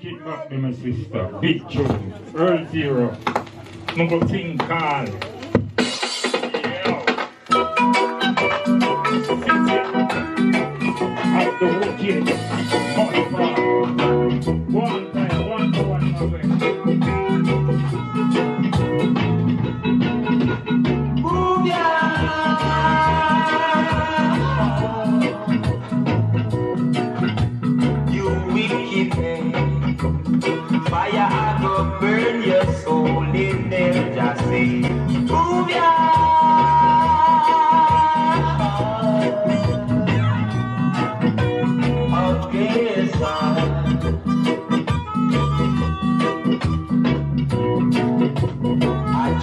Take it back, my sister. Big tune. Earl Zero. Number thing called. Out the wicked. Modify. One time, one to one, my way. Move ya. You wicked man. Fire I go burn your soul in there. Just say, move ya.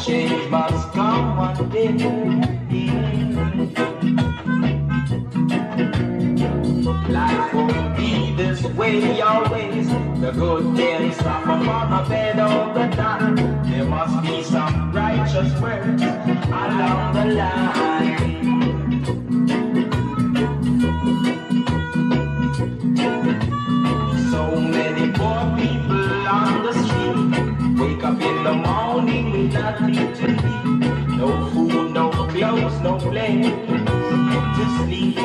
Change must come one day. Life won't be this way always. The good things suffer on the bed all the time. There must be some righteous words along the line. So many poor people on the street wake up in the morning with nothing to eat. No food, no clothes, no place to sleep.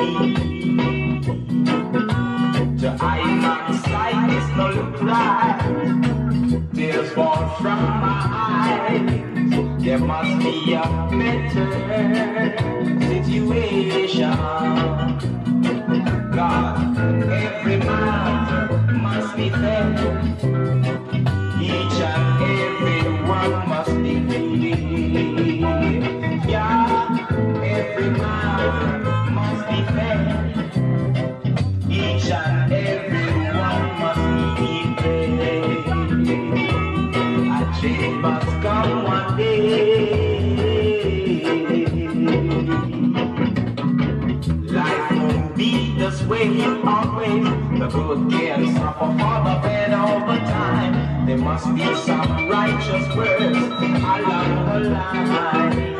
To Iman's sight is no look right. Tears fall from my eyes. There must be a better situation. God, every matter must be fed. Each and every one must be free. Yeah, every man must be fed. Each and every one must be fed. A change must come one day. Life won't be this way always. The good can suffer for the bad all the time. There must be some righteous words along the line.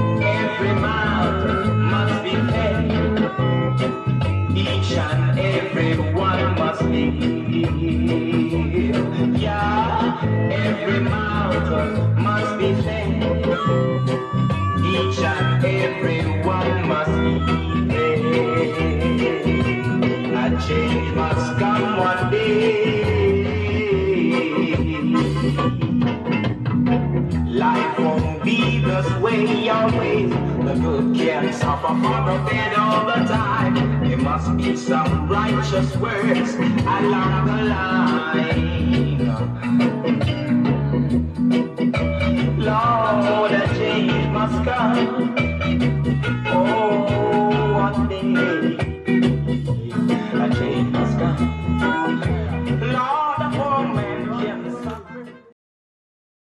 Every mountain must be fed. Each and every one must be. Yeah, every mountain must be fed. Each and every one must be fed. A change must come one day. Life won't be this way always. The good can't suffer for the bad all the time. There must be some righteous words along the line. Lord, a change must come. Oh,